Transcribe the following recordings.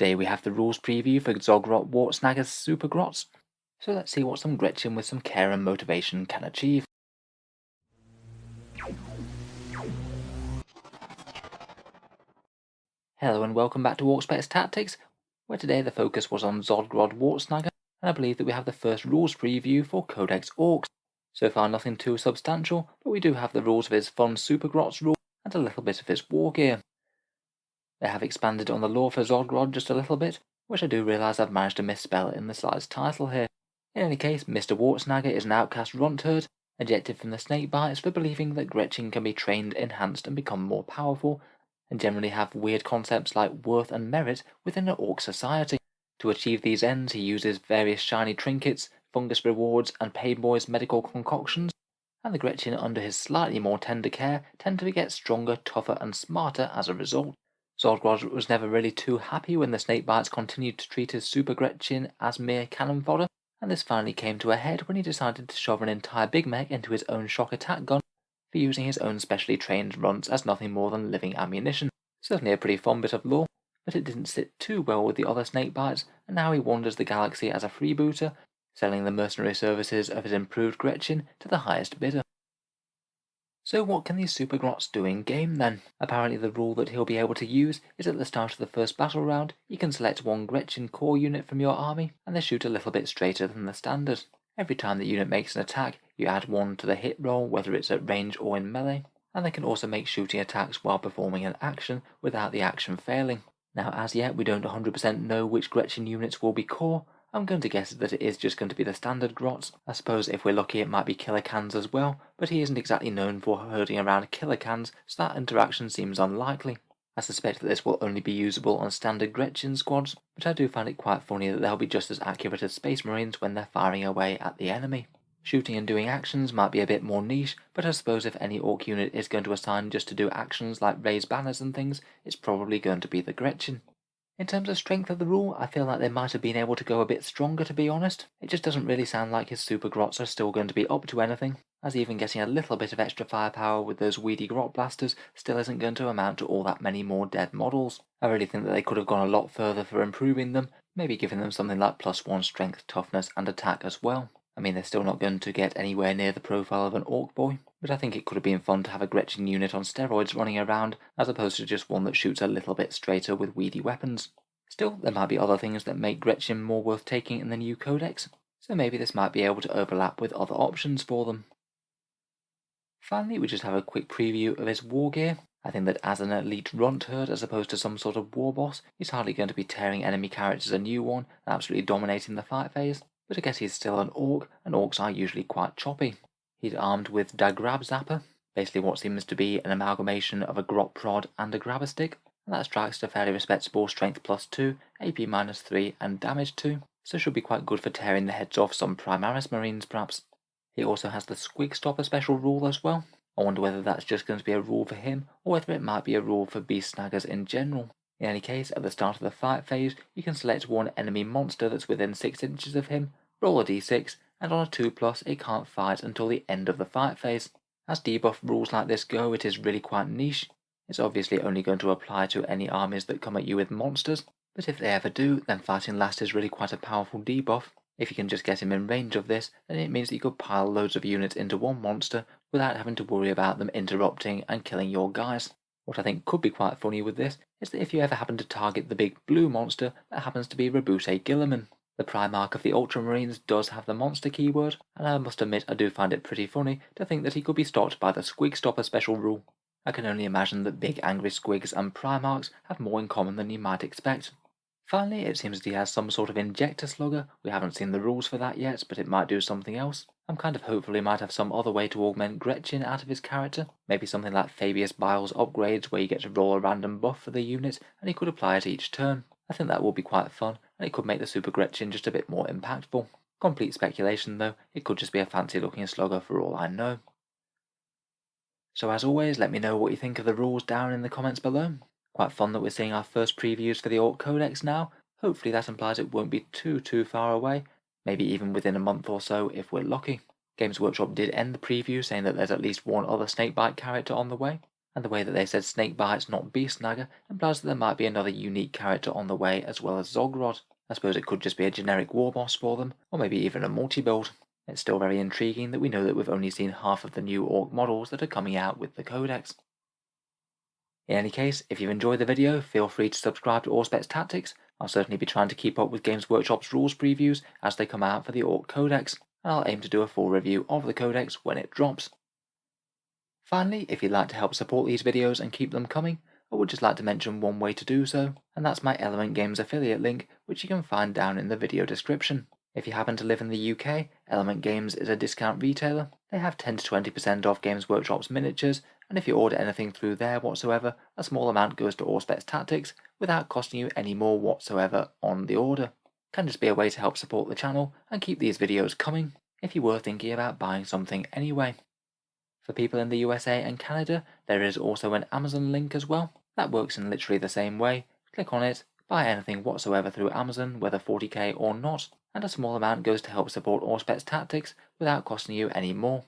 Today we have the rules preview for Zodgrod Wortsnagga's Supa-Grots, so let's see what some Gretchin with some care and motivation can achieve. Hello and welcome back to Auspex Tactics, where today the focus was on Zodgrod Wortsnagga, and I believe that we have the first rules preview for Codex Orks. So far nothing too substantial, but we do have the rules of his fun Supa-Grots rule and a little bit of his war gear. They have expanded on the lore for Zodgrod just a little bit, which I do realise I've managed to misspell in the slide's title here. In any case, Mr. Wortsnagga is an outcast runt herd, ejected from the snake bites for believing that Gretchin can be trained, enhanced and become more powerful, and generally have weird concepts like worth and merit within an orc society. To achieve these ends, he uses various shiny trinkets, fungus rewards and Payboy's medical concoctions, and the Gretchin under his slightly more tender care tend to get stronger, tougher and smarter as a result. Zodgrod was never really too happy when the snakebites continued to treat his Supa-Gretchin as mere cannon fodder, and this finally came to a head when he decided to shove an entire Big Mech into his own shock attack gun for using his own specially trained runts as nothing more than living ammunition. Certainly a pretty fun bit of lore, but it didn't sit too well with the other snakebites, and now he wanders the galaxy as a freebooter, selling the mercenary services of his improved Gretchin to the highest bidder. So what can these Supa-Grots do in game then? Apparently the rule that he'll be able to use is at the start of the first battle round, you can select one Gretchin core unit from your army, and they shoot a little bit straighter than the standard. Every time the unit makes an attack, you add 1 to the hit roll, whether it's at range or in melee, and they can also make shooting attacks while performing an action without the action failing. Now as yet we don't 100% know which Gretchin units will be core. I'm going to guess that it is just going to be the standard grots. I suppose if we're lucky it might be killer cans as well, but he isn't exactly known for herding around killer cans, so that interaction seems unlikely. I suspect that this will only be usable on standard Gretchin squads, but I do find it quite funny that they'll be just as accurate as Space Marines when they're firing away at the enemy. Shooting and doing actions might be a bit more niche, but I suppose if any orc unit is going to assign just to do actions like raise banners and things, it's probably going to be the Gretchin. In terms of strength of the rule, I feel like they might have been able to go a bit stronger, to be honest. It just doesn't really sound like his Supa-Grots are still going to be up to anything, as even getting a little bit of extra firepower with those weedy grot blasters still isn't going to amount to all that many more dead models. I really think that they could have gone a lot further for improving them, maybe giving them something like +1 strength, toughness and attack as well. I mean, they're still not going to get anywhere near the profile of an orc boy, but I think it could have been fun to have a Gretchin unit on steroids running around, as opposed to just one that shoots a little bit straighter with weedy weapons. Still, there might be other things that make Gretchin more worth taking in the new Codex, so maybe this might be able to overlap with other options for them. Finally, we just have a quick preview of his war gear. I think that as an elite runt herd as opposed to some sort of war boss, he's hardly going to be tearing enemy characters a new one and absolutely dominating the fight phase. But I guess he's still an orc, and orcs are usually quite choppy. He's armed with Grab Zapper, basically what seems to be an amalgamation of a grot prod and a grabber stick, and that strikes to fairly respectable strength +2, AP -3 and damage 2, so should be quite good for tearing the heads off some Primaris Marines perhaps. He also has the Squig Stopper special rule as well. I wonder whether that's just going to be a rule for him, or whether it might be a rule for beast snaggers in general. In any case, at the start of the fight phase, you can select one enemy monster that's within 6 inches of him, roll a d6, and on a 2+, it can't fight until the end of the fight phase. As debuff rules like this go, it is really quite niche. It's obviously only going to apply to any armies that come at you with monsters, but if they ever do, then Fighting Last is really quite a powerful debuff. If you can just get him in range of this, then it means that you could pile loads of units into one monster without having to worry about them interrupting and killing your guys. What I think could be quite funny with this is that if you ever happen to target the big blue monster, that happens to be Rebute Gilliman. The Primarch of the Ultramarines does have the monster keyword, and I must admit I do find it pretty funny to think that he could be stopped by the Squig Stopper special rule. I can only imagine that big angry squigs and Primarchs have more in common than you might expect. Finally, it seems that he has some sort of injector slugger. We haven't seen the rules for that yet, but it might do something else. I'm kind of hopeful he might have some other way to augment Gretchin out of his character. Maybe something like Fabius Biles upgrades where you get to roll a random buff for the unit and he could apply it each turn. I think that will be quite fun, and it could make the Supa-Gretchin just a bit more impactful. Complete speculation though, it could just be a fancy looking slugger for all I know. So as always, let me know what you think of the rules down in the comments below. Quite fun that we're seeing our first previews for the Orc Codex now. Hopefully that implies it won't be too far away, maybe even within a month or so if we're lucky. Games Workshop did end the preview saying that there's at least one other snakebite character on the way. and the way that they said snake bites not beast snagga implies that there might be another unique character on the way as well as Zodgrod. I suppose it could just be a generic war boss for them, or maybe even a multi-build. It's still very intriguing that we know that we've only seen half of the new Orc models that are coming out with the Codex. In any case, if you've enjoyed the video, feel free to subscribe to Auspex Tactics. I'll certainly be trying to keep up with Games Workshop's rules previews as they come out for the Orc Codex, and I'll aim to do a full review of the Codex when it drops. Finally, if you'd like to help support these videos and keep them coming, I would just like to mention one way to do so, and that's my Element Games affiliate link, which you can find down in the video description. If you happen to live in the UK, Element Games is a discount retailer. They have 10 to 20% off Games Workshop's miniatures, and if you order anything through there whatsoever, a small amount goes to Auspex Tactics without costing you any more whatsoever on the order. Can just be a way to help support the channel and keep these videos coming, if you were thinking about buying something anyway. For people in the USA and Canada, there is also an Amazon link as well. That works in literally the same way. Click on it, buy anything whatsoever through Amazon, whether 40k or not, and a small amount goes to help support Auspex Tactics without costing you any more.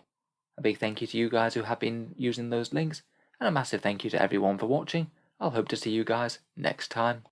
A big thank you to you guys who have been using those links, and a massive thank you to everyone for watching. I'll hope to see you guys next time.